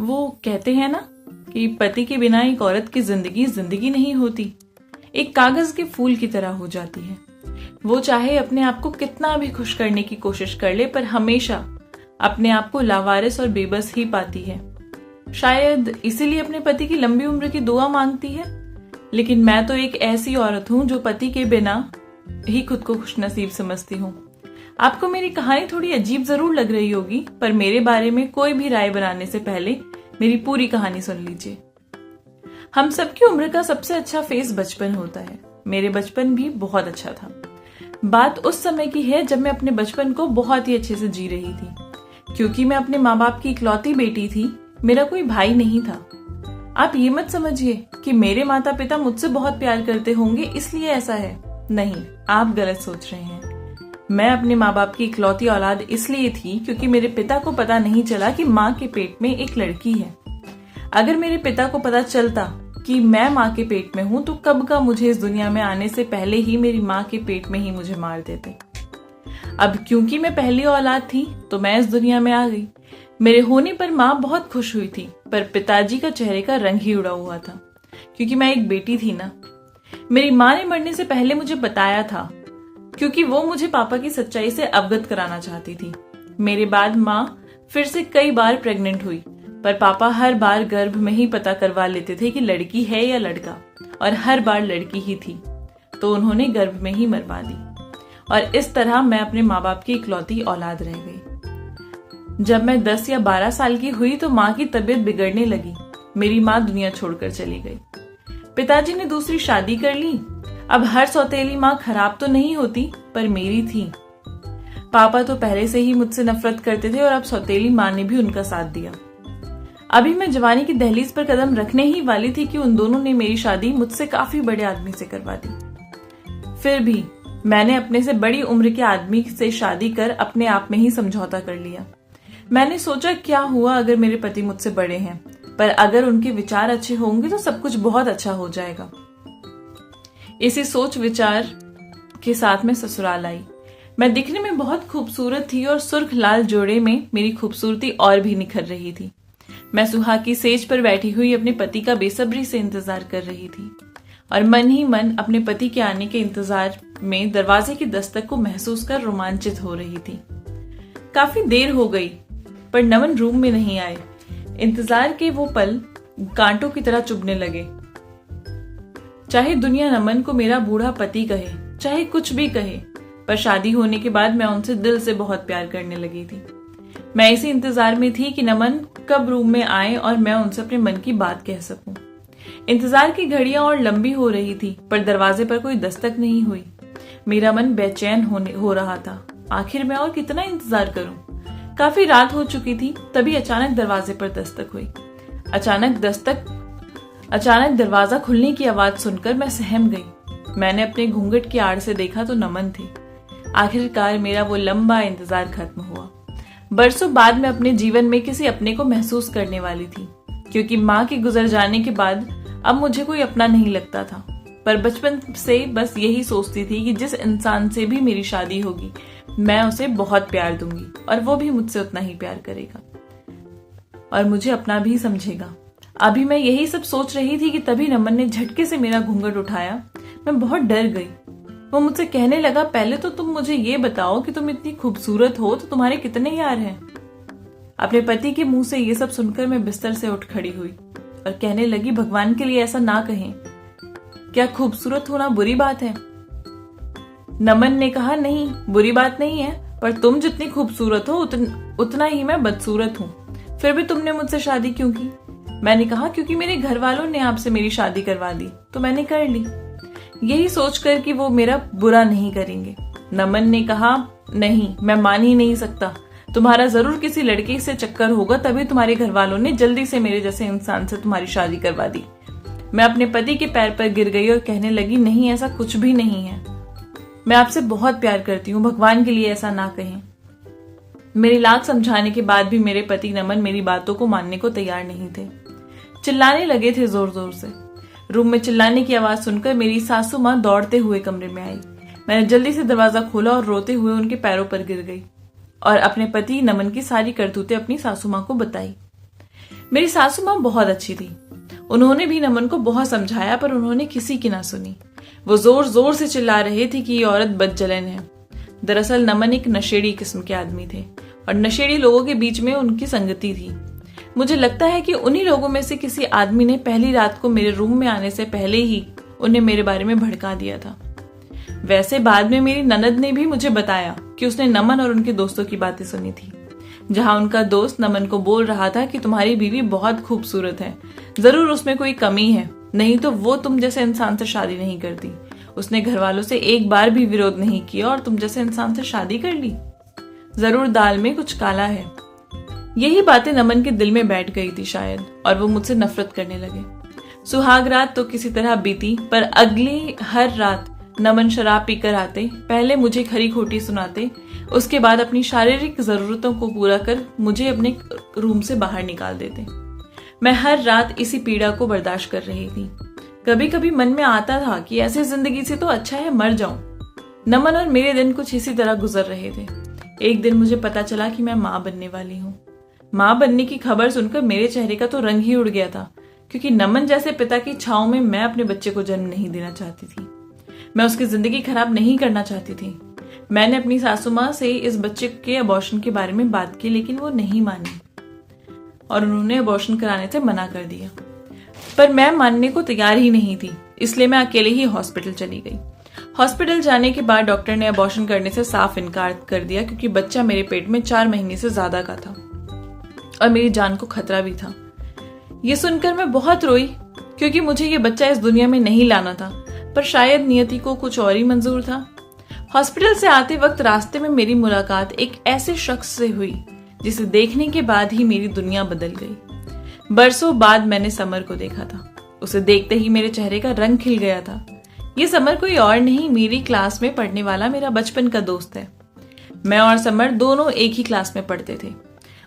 वो कहते हैं ना कि पति के बिना एक औरत की जिंदगी जिंदगी नहीं होती, एक कागज के फूल की तरह हो जाती है। वो चाहे अपने आप को कितना भी खुश करने की कोशिश कर ले, पर हमेशा अपने आप को लावारिस और बेबस ही पाती है। शायद इसीलिए अपने पति की लंबी उम्र की दुआ मांगती है। लेकिन मैं तो एक ऐसी औरत हूं जो पति के बिना ही खुद को खुशनसीब समझती हूँ। आपको मेरी कहानी थोड़ी अजीब जरूर लग रही होगी, पर मेरे बारे में कोई भी राय बनाने से पहले मेरी पूरी कहानी सुन लीजिए। हम सबकी उम्र का सबसे अच्छा फेज बचपन होता है। मेरे बचपन भी बहुत अच्छा था। बात उस समय की है जब मैं अपने बचपन को बहुत ही अच्छे से जी रही थी। क्योंकि मैं अपने माँ बाप की इकलौती बेटी थी, मेरा कोई भाई नहीं था। आप ये मत समझिए कि मेरे माता पिता मुझसे बहुत प्यार करते होंगे इसलिए ऐसा है। नहीं, आप गलत सोच रहे हैं। मैं अपने माँ बाप की इकलौती औलाद इसलिए थी क्योंकि मेरे पिता को पता नहीं चला कि माँ के पेट में एक लड़की है। अगर मेरे पिता को पता चलता कि मैं माँ के पेट में हूं तो कब का मुझे इस दुनिया में आने से पहले ही मेरी माँ के पेट में ही मुझे मार देते। अब क्योंकि मैं पहली औलाद थी तो मैं इस दुनिया में आ गई। मेरे होने पर माँ बहुत खुश हुई थी, पर पिताजी का चेहरे का रंग ही उड़ा हुआ था क्योंकि मैं एक बेटी थी ना। मेरी माँ ने मरने से पहले मुझे बताया था क्योंकि वो मुझे पापा की सच्चाई से अवगत कराना चाहती थी। मेरे बाद माँ फिर से कई बार प्रेग्नेंट हुई, पर पापा हर बार गर्भ में ही पता करवा लेते थे कि लड़की है या लड़का, और हर बार लड़की ही थी, तो उन्होंने गर्भ में ही मरवा दी। और इस तरह मैं अपने माँ बाप की इकलौती औलाद रह गई। जब मैं 10 या 12 साल की हुई तो माँ की तबीयत बिगड़ने लगी। मेरी माँ दुनिया छोड़कर चली गई। पिताजी ने दूसरी शादी कर ली। अब हर सौतेली माँ खराब तो नहीं होती, पर मेरी थी। पापा तो पहले से ही मुझसे नफरत करते थे और अब सौतेली माँ ने भी उनका साथ दिया। अभी मैं जवानी की दहलीज पर कदम रखने ही वाली थी कि उन दोनों ने मेरी शादी मुझसे काफी बड़े आदमी से करवा दी। फिर भी मैंने अपने से बड़ी उम्र के आदमी से शादी कर अपने आप में ही समझौता कर लिया। मैंने सोचा क्या हुआ अगर मेरे पति मुझसे बड़े हैं, पर अगर उनके विचार अच्छे होंगे तो सब कुछ बहुत अच्छा हो जाएगा। इसी सोच विचार के साथ मैं ससुराल आई। मैं दिखने में बहुत खूबसूरत थी और सुर्ख लाल जोड़े में मेरी खूबसूरती और भी निखर रही थी। मैं सुहाग की सेज पर बैठी हुई अपने पति का बेसब्री से इंतजार कर रही थी और मन ही मन अपने पति के आने के इंतजार में दरवाजे की दस्तक को महसूस कर रोमांचित हो रही थी। काफी देर हो गई, पर नमन रूम में नहीं आए। इंतजार के वो पल कांटों की तरह चुभने लगे। चाहे दुनिया नमन को मेरा बूढ़ा पति कहे, चाहे कुछ भी कहे, पर शादी होने के बाद मैं उनसे दिल से बहुत प्यार करने लगी थी। मैं इसी इंतजार में थी कि नमन कब रूम में आए और मैं उनसे अपने मन की बात कह सकूं। इंतजार की घड़ियां और लंबी हो रही थी, पर दरवाजे पर कोई दस्तक नहीं हुई। मेरा मन बेचैन हो रहा था। आखिर मैं और कितना इंतजार करूं? काफी रात हो चुकी थी। तभी अचानक दरवाजे पर दस्तक हुई। अचानक दरवाजा खुलने की आवाज सुनकर मैं सहम गई। मैंने अपने घूंघट की आड़ से देखा तो नमन थे। आखिरकार मेरा वो लंबा इंतजार खत्म हुआ। बरसों बाद मैं अपने जीवन में किसी अपने को महसूस करने वाली थी, क्योंकि माँ के गुजर जाने के बाद अब मुझे कोई अपना नहीं लगता था। पर बचपन से बस यही सोचती थी कि जिस इंसान से भी मेरी शादी होगी मैं उसे बहुत प्यार दूंगी और वो भी मुझसे उतना ही प्यार करेगा और मुझे अपना भी समझेगा। अभी मैं यही सब सोच रही थी कि तभी नमन ने झटके से मेरा घूंघट उठाया। मैं बहुत डर गई। वो मुझसे कहने लगा, पहले तो तुम मुझे ये बताओ कि तुम इतनी खूबसूरत हो तो तुम्हारे कितने यार हैं? अपने पति के मुंह से ये सब सुनकर मैं बिस्तर से उठ खड़ी हुई और कहने लगी, भगवान के लिए ऐसा ना कहें। क्या खूबसूरत होना बुरी बात है? नमन ने कहा, नहीं, बुरी बात नहीं है, पर तुम जितनी खूबसूरत हो उतना ही मैं बदसूरत हूँ। फिर भी तुमने मुझसे शादी क्यों की? मैंने कहा, क्योंकि मेरे घर वालों ने आपसे मेरी शादी करवा दी तो मैंने कर ली, यही सोचकर कि वो मेरा बुरा नहीं करेंगे। नमन ने कहा, नहीं, मैं मान ही नहीं सकता। तुम्हारा जरूर किसी लड़के से चक्कर होगा, तभी तुम्हारे घर वालों ने जल्दी से मेरे जैसे इंसान से तुम्हारी शादी करवा दी। मैं अपने पति के पैर पर गिर गई और कहने लगी, नहीं, ऐसा कुछ भी नहीं है। मैं आपसे बहुत प्यार करती हूँ, भगवान के लिए ऐसा ना कहें। मेरी लाख समझाने के बाद भी मेरे पति नमन मेरी बातों को मानने को तैयार नहीं थे। चिल्लाने लगे थे जोर जोर से। रूम में चिल्लाने की आवाज सुनकर मेरी सासू माँ दौड़ते हुए कमरे में आई। मैंने जल्दी से दरवाजा खोला और रोते हुए उनके पैरों पर गिर गई और अपने पति नमन की सारी करतूतें अपनी सासू माँ को बताई। मेरी सासू माँ बहुत अच्छी थी। उन्होंने भी नमन को बहुत समझाया पर उन्होंने किसी की ना सुनी। वो जोर जोर से चिल्ला रहे थे कि ये औरत बदजलन है। दरअसल नमन एक नशेड़ी किस्म के आदमी थे और नशेड़ी लोगों के बीच में उनकी संगति थी। मुझे लगता है कि उन्हीं लोगों में से किसी आदमी ने पहली रात को मेरे रूम में आने से पहले ही उन्हें मेरे बारे में भड़का दिया था। वैसे बाद में मेरी ननद ने भी मुझे बताया कि उसने नमन और उनके दोस्तों की बातें सुनी थी, जहां उनका दोस्त नमन को बोल रहा था कि तुम्हारी बीवी बहुत खूबसूरत है, जरूर उसमें कोई कमी है, नहीं तो वो तुम जैसे इंसान से शादी नहीं करती। उसने घर वालों से एक बार भी विरोध नहीं किया और तुम जैसे इंसान से शादी कर ली। जरूर दाल में कुछ काला है। यही बातें नमन के दिल में बैठ गई थी शायद, और वो मुझसे नफरत करने लगे। सुहाग रात तो किसी तरह बीती, पर अगली हर रात नमन शराब पीकर आते, पहले मुझे खरी खोटी सुनाते, उसके बाद अपनी शारीरिक जरूरतों को पूरा कर मुझे अपने रूम से बाहर निकाल देते। मैं हर रात इसी पीड़ा को बर्दाश्त कर रही थी। कभी कभी मन में आता था कि ऐसे जिंदगी से तो अच्छा है मर जाऊं। नमन और मेरे दिन कुछ इसी तरह गुजर रहे थे। एक दिन मुझे पता चला कि मैं माँ बनने वाली हूँ। माँ बनने की खबर सुनकर मेरे चेहरे का तो रंग ही उड़ गया था, क्योंकि नमन जैसे पिता की छांव में मैं अपने बच्चे को जन्म नहीं देना चाहती थी। मैं उसकी जिंदगी खराब नहीं करना चाहती थी। मैंने अपनी सासू माँ से इस बच्चे के अबॉर्शन के बारे में बात की, लेकिन वो नहीं मानी और उन्होंने अबॉर्शन कराने से मना कर दिया। पर मैं मानने को तैयार ही नहीं थी, इसलिए मैं अकेले ही हॉस्पिटल चली गई। हॉस्पिटल जाने के बाद डॉक्टर ने अबॉर्शन करने से साफ इनकार कर दिया, क्योंकि बच्चा मेरे पेट में 4 महीने से ज्यादा का था और मेरी जान को खतरा भी था। ये सुनकर मैं बहुत रोई, क्योंकि मुझे ये बच्चा इस दुनिया में नहीं लाना था, पर शायद नियति को कुछ और ही मंजूर था। हॉस्पिटल से आते वक्त रास्ते में मेरी मुलाकात एक ऐसे शख्स से हुई जिसे देखने के बाद ही मेरी दुनिया बदल गई। बरसों बाद मैंने समर को देखा था। उसे देखते ही मेरे चेहरे का रंग खिल गया था। ये समर कोई और नहीं, मेरी क्लास में पढ़ने वाला मेरा बचपन का दोस्त है। मैं और समर दोनों एक ही क्लास में पढ़ते थे।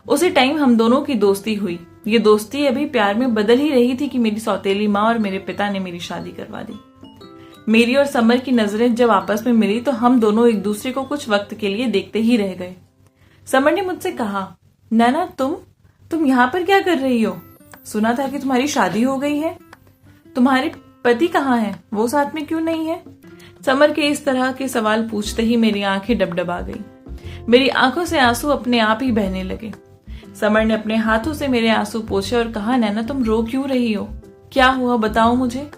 उसी टाइम हम दोनों की दोस्ती हुई। ये दोस्ती अभी प्यार में बदल ही रही थी कि मेरी सौतेली माँ और मेरे पिता ने मेरी शादी करवा दी। मेरी और समर की नजरें जब आपस में मिली तो हम दोनों एक दूसरे को कुछ वक्त के लिए देखते ही रह गए। समर ने मुझसे कहा, नैना तुम यहाँ पर क्या कर रही हो? सुना था कि तुम्हारी शादी हो गई है। तुम्हारे पति कहाँ हैं? वो साथ में क्यों नहीं है? समर के इस तरह के सवाल पूछते ही मेरी आंखें डबडबा गई। मेरी आंखों से आंसू अपने आप ही बहने लगे। समर ने अपने हाथों से मेरे आंसू पोंछे और कहा, नैना तुम रो क्यों रही हो? क्या हुआ बताओ मुझे।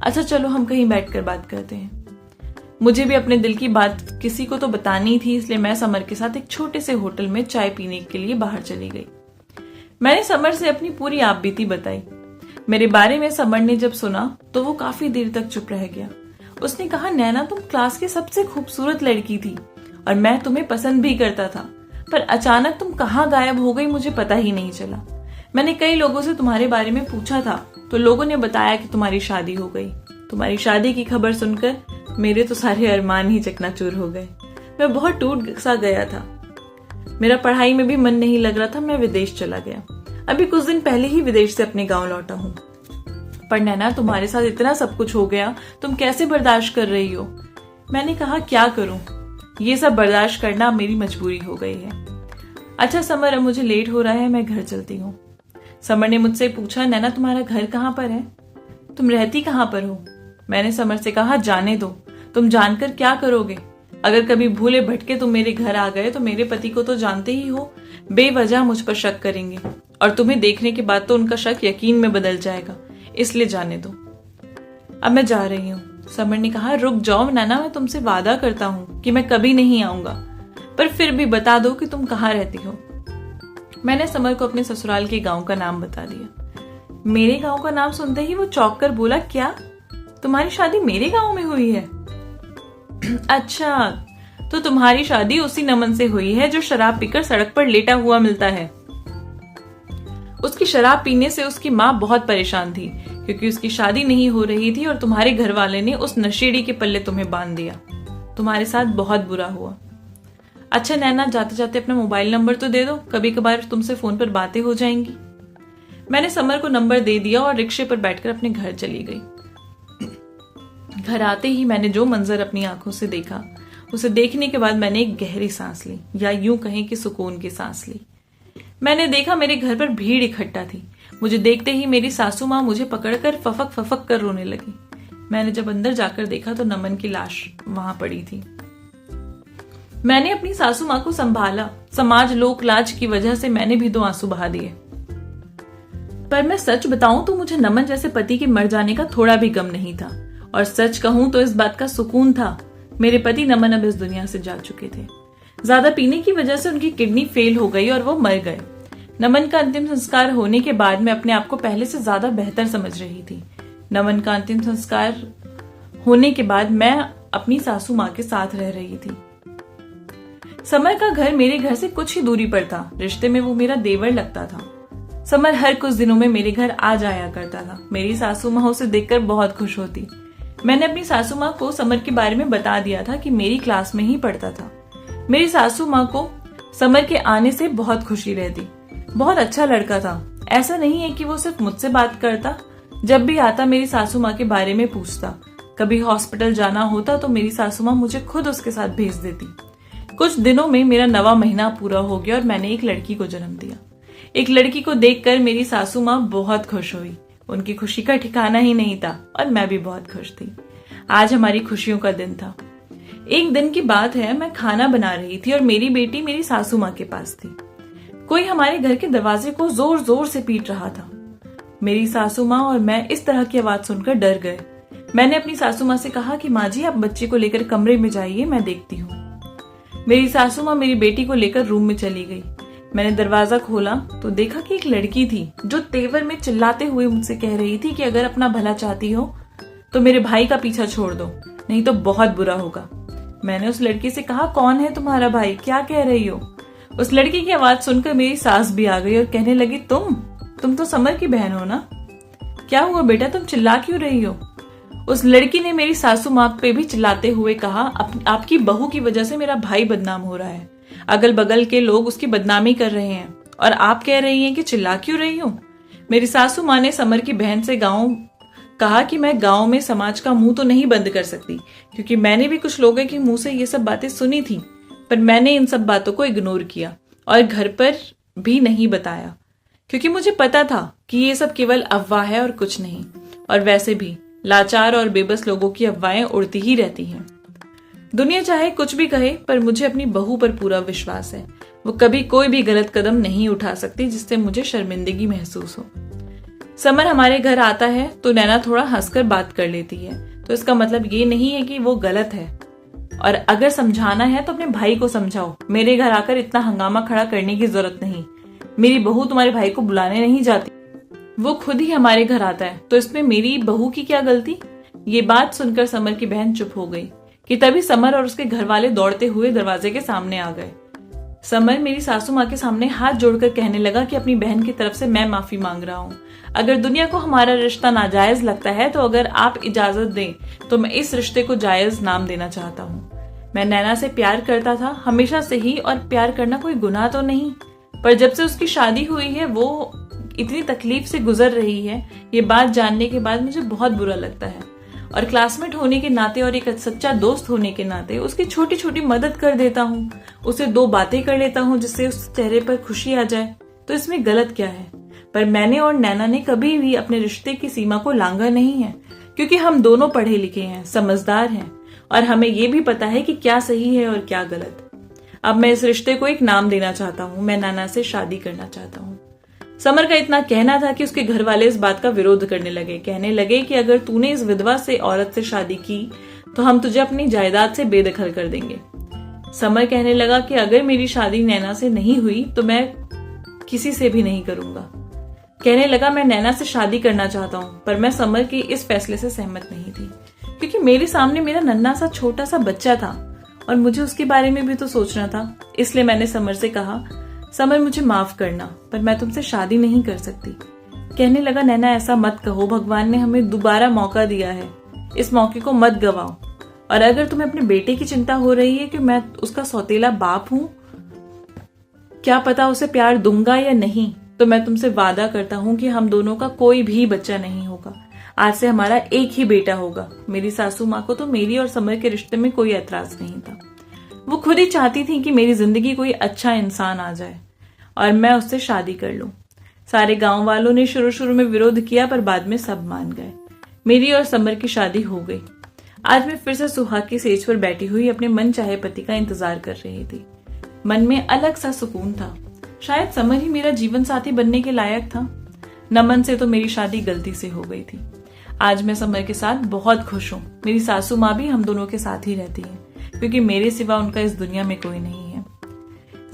अच्छा चलो हम कहीं बैठकर बात करते हैं। मुझे भी अपने दिल की बात किसी को तो बतानी थी, इसलिए मैं समर के साथ एक छोटे से होटल में चाय पीने के लिए बाहर चली गई। मैंने समर से अपनी पूरी आपबीती बताई। मेरे बारे में समर ने जब सुना तो वो काफी देर तक चुप रह गया। उसने कहा, नैना तुम क्लास की सबसे खूबसूरत लड़की थी और मैं तुम्हें पसंद भी करता था, पर अचानक तुम कहाँ गायब हो गई मुझे पता ही नहीं चला। मैंने कई लोगों से तुम्हारे बारे में पूछा था तो लोगों ने बताया कि तुम्हारी शादी हो गई। तुम्हारी शादी की खबर सुनकर मेरे तो सारे अरमान ही चकनाचूर हो गए। मैं बहुत टूट सा गया था। मेरा पढ़ाई में भी मन नहीं लग रहा था। मैं विदेश चला गया। अभी कुछ दिन पहले ही विदेश से अपने गांव लौटा हूँ। पर नैना तुम्हारे साथ इतना सब कुछ हो गया, तुम कैसे बर्दाश्त कर रही हो? मैंने कहा, क्या करूं, ये सब बर्दाश्त करना मेरी मजबूरी हो गई है। अच्छा समर, अब मुझे लेट हो रहा है, मैं घर चलती हूँ। समर ने मुझसे पूछा, नैना तुम्हारा घर कहाँ पर है? तुम रहती कहाँ पर हो? मैंने समर से कहा, जाने दो, तुम जानकर क्या करोगे? अगर कभी भूले भटके तुम मेरे घर आ गए तो मेरे पति को तो जानते ही हो, बेवजह मुझ पर शक करेंगे और तुम्हें देखने के बाद तो उनका शक यकीन में बदल जाएगा, इसलिए जाने दो। अब मैं जा रही हूँ। समर ने कहा, रुक जाओ नैना, मैं तुमसे वादा करता हूँ कि मैं कभी नहीं आऊंगा, पर फिर भी बता दो कि तुम कहाँ रहती हो। मैंने समर को अपने ससुराल के गांव का नाम बता दिया। मेरे गांव का नाम सुनते ही वो चौंक कर बोला, क्या तुम्हारी शादी मेरे गांव में हुई है? अच्छा, तो तुम्हारी शादी उसी नमन से हुई है जो शराब पीकर सड़क पर लेटा हुआ मिलता है। उसकी शराब पीने से उसकी माँ बहुत परेशान थी, क्योंकि उसकी शादी नहीं हो रही थी और तुम्हारे घर वाले ने उस नशेड़ी के पल्ले तुम्हें बांध दिया। तुम्हारे साथ बहुत बुरा हुआ। अच्छा नैना, जाते जाते अपना मोबाइल नंबर तो दे दो, कभी कभार तुमसे फोन पर बातें हो जाएंगी। मैंने समर को नंबर दे दिया और रिक्शे पर बैठकर अपने घर चली गई। घर आते ही मैंने जो मंजर अपनी आंखों से देखा, उसे देखने के बाद मैंने एक गहरी सांस ली, या यूं कहें कि सुकून की सांस ली। मैंने देखा मेरे घर पर भीड़ इकट्ठा थी। मुझे देखते ही मेरी सासू माँ मुझे पकड़कर फफक फफक कर रोने लगी। मैंने जब अंदर जाकर देखा तो नमन की लाश वहां पड़ी थी। मैंने अपनी सासू माँ को संभाला। समाज लोक लाज की वजह से मैंने भी 2 आंसू बहा दिए। पर मैं सच बताऊं तो मुझे नमन जैसे पति के मर जाने का थोड़ा भी गम नहीं था, और सच कहूं तो इस बात का सुकून था। मेरे पति नमन अब इस दुनिया से जा चुके थे। ज्यादा पीने की वजह से उनकी किडनी फेल हो गई और वो मर गए। नमन का अंतिम संस्कार होने के बाद मैं अपने आप को पहले से ज्यादा बेहतर समझ रही थी। नमन का अंतिम संस्कार होने के बाद मैं अपनी सासू माँ के साथ रह रही थी। समर का घर मेरे घर से कुछ ही दूरी पर था। रिश्ते में वो मेरा देवर लगता था। समर हर कुछ दिनों में मेरे घर आ जाया करता था। मेरी सासू माँ उसे देखकर बहुत खुश होती। मैंने अपनी सासू माँ को समर के बारे में बता दिया था कि मेरी क्लास में ही पढ़ता था। मेरी सासू माँ को समर के आने से बहुत खुशी रहती। बहुत अच्छा लड़का था। ऐसा नहीं है कि वो सिर्फ मुझसे बात करता, जब भी आता मेरी सासू माँ के बारे में पूछता। कभी हॉस्पिटल जाना होता तो मेरी सासू माँ मुझे खुद उसके साथ भेज देती। कुछ दिनों में मेरा 9वां महीना पूरा हो गया और मैंने एक लड़की को जन्म दिया। एक लड़की को देखकर मेरी सासू माँ बहुत खुश हुई। उनकी खुशी का ठिकाना ही नहीं था और मैं भी बहुत खुश थी। आज हमारी खुशियों का दिन था। एक दिन की बात है, मैं खाना बना रही थी और मेरी बेटी मेरी सासू माँ के पास थी। कोई हमारे घर के दरवाजे को जोर जोर से पीट रहा था। मेरी सासू माँ और मैं इस तरह की आवाज सुनकर डर गए। मैंने अपनी सासू माँ से कहा कि माँ जी आप बच्चे को लेकर कमरे में जाइए, मैं देखती हूँ। मेरी सासू माँ मेरी बेटी को लेकर रूम में चली गई। मैंने दरवाजा खोला तो देखा कि एक लड़की थी जो तेवर में चिल्लाते हुए मुझसे कह रही थी कि अगर अपना भला चाहती हो तो मेरे भाई का पीछा छोड़ दो, नहीं तो बहुत बुरा होगा। मैंने उस लड़की से कहा कौन है तुम्हारा भाई, क्या कह रही हो? उस लड़की की आवाज सुनकर मेरी सास भी आ गई और कहने लगी तुम तो समर की बहन हो ना, क्या हुआ बेटा, तुम चिल्ला क्यों रही हो? उस लड़की ने मेरी सासू माँ पे भी चिल्लाते हुए कहा आपकी बहू की वजह से मेरा भाई बदनाम हो रहा है। अगल बगल के लोग उसकी बदनामी कर रहे हैं और आप कह रही हैं कि चिल्ला क्यों रही हूं। मेरी सासू माँ ने समर की बहन से कहा कि मैं गांव में समाज का मुंह तो नहीं बंद कर सकती, क्योंकि मैंने भी कुछ लोगों के मुंह से ये सब बातें सुनी थी, पर मैंने इन सब बातों को इग्नोर किया और घर पर भी नहीं बताया, क्योंकि मुझे पता था कि ये सब केवल अफवाह है और कुछ नहीं। और वैसे भी लाचार और बेबस लोगों की अफवाहें उड़ती ही रहती हैं। दुनिया चाहे कुछ भी कहे, पर मुझे अपनी बहू पर पूरा विश्वास है। वो कभी कोई भी गलत कदम नहीं उठा सकती जिससे मुझे शर्मिंदगी महसूस हो। समर हमारे घर आता है तो नैना थोड़ा हंसकर बात कर लेती है, तो इसका मतलब ये नहीं है कि वो गलत है। और अगर समझाना है तो अपने भाई को समझाओ। मेरे घर आकर इतना हंगामा खड़ा करने की जरूरत नहीं। मेरी बहू तुम्हारे भाई को बुलाने नहीं जाती, वो खुद ही हमारे घर आता है, तो इसमें मेरी बहू की क्या गलती? ये बात सुनकर समर की बहन चुप हो गई कि तभी समर और उसके घर वाले दौड़ते हुए दरवाजे के सामने आ गए। समर मेरी सासू माँ के सामने हाथ जोड़कर कहने लगा कि अपनी बहन की तरफ से मैं माफी मांग रहा हूँ। अगर दुनिया को हमारा रिश्ता नाजायज लगता है तो अगर आप इजाजत दें तो मैं इस रिश्ते को जायज नाम देना चाहता हूँ। मैं नैना से प्यार करता था हमेशा से ही, और प्यार करना कोई गुनाह तो नहीं, पर जब से उसकी शादी हुई है वो इतनी तकलीफ से गुजर रही है, ये बात जानने के बाद मुझे बहुत बुरा लगता है। और क्लासमेट होने के नाते और एक सच्चा दोस्त होने के नाते उसकी छोटी छोटी मदद कर देता हूँ, उसे 2 बातें कर लेता हूँ जिससे उस चेहरे पर खुशी आ जाए, तो इसमें गलत क्या है? पर मैंने और नैना ने कभी भी अपने रिश्ते की सीमा को लांघा नहीं है, क्योंकि हम दोनों पढ़े लिखे हैं, समझदार हैं और हमें ये भी पता है कि क्या सही है और क्या गलत। अब मैं इस रिश्ते को एक नाम देना चाहता हूँ। मैं नैना से शादी करना चाहता हूँ। समर का इतना कहना था कि उसके घर वाले इस बात का विरोध करने लगे। कहने लगे कि अगर तूने इस विधवा से औरत से शादी की तो हम तुझे अपनी जायदाद से बेदखल कर देंगे। समर कहने लगा कि अगर मेरी शादी नैना से नहीं हुई तो मैं किसी से भी नहीं करूंगा। कहने लगा मैं नैना से शादी करना चाहता हूँ, पर मैं समर के इस फैसले से सहमत नहीं थी, क्योंकि मेरे सामने मेरा नन्हा सा छोटा सा बच्चा था और मुझे उसके बारे में भी तो सोचना था। इसलिए मैंने समर से कहा समर मुझे माफ करना, पर मैं तुमसे शादी नहीं कर सकती। कहने लगा नैना ऐसा मत कहो, भगवान ने हमें दोबारा मौका दिया है, इस मौके को मत गवाओ। और अगर तुम्हें अपने बेटे की चिंता हो रही है कि मैं उसका सौतेला बाप हूं, क्या पता उसे प्यार दूंगा या नहीं, तो मैं तुमसे वादा करता हूं कि हम दोनों का कोई भी बच्चा नहीं होगा। आज से हमारा एक ही बेटा होगा। मेरी सासू माँ को तो मेरी और समर के रिश्ते में कोई ऐतराज नहीं था। वो खुद ही चाहती थी कि मेरी जिंदगी कोई अच्छा इंसान आ जाए और मैं उससे शादी कर लूं। सारे गांव वालों ने शुरू शुरू में विरोध किया, पर बाद में सब मान गए। मेरी और समर की शादी हो गई। आज मैं फिर से सुहाग की सेज पर बैठी हुई अपने मन चाहे पति का इंतजार कर रही थी। मन में अलग सा सुकून था। शायद समर ही मेरा जीवन साथी बनने के लायक था। नमन से तो मेरी शादी गलती से हो गई थी। आज मैं समर के साथ बहुत खुश हूँ। मेरी सासू माँ भी हम दोनों के साथ ही रहती है, क्योंकि मेरे सिवा उनका इस दुनिया में कोई नहीं है।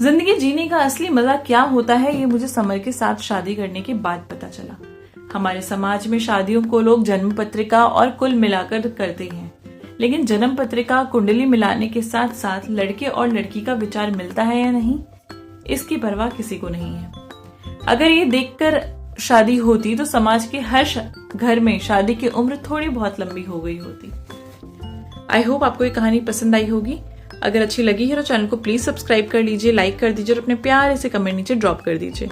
जिंदगी जीने का असली मजा क्या होता है, ये मुझे समर के साथ शादी करने के बाद पता चला। हमारे समाज में शादियों को लोग जन्म पत्रिका और कुल मिलाकर करते हैं, लेकिन जन्म पत्रिका कुंडली मिलाने के साथ साथ लड़के और लड़की का विचार मिलता है या नहीं, इसकी परवाह किसी को नहीं है। अगर ये देखकर शादी होती तो समाज के हर घर में शादी की उम्र थोड़ी बहुत लंबी हो गई होती। आई होप आपको ये कहानी पसंद आई होगी। अगर अच्छी लगी है तो चैनल को प्लीज सब्सक्राइब कर लीजिए, लाइक कर दीजिए और अपने प्यारे से कमेंट नीचे ड्रॉप कर दीजिए।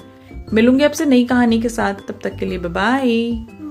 मिलूंगी आपसे नई कहानी के साथ। तब तक के लिए बाय बाय।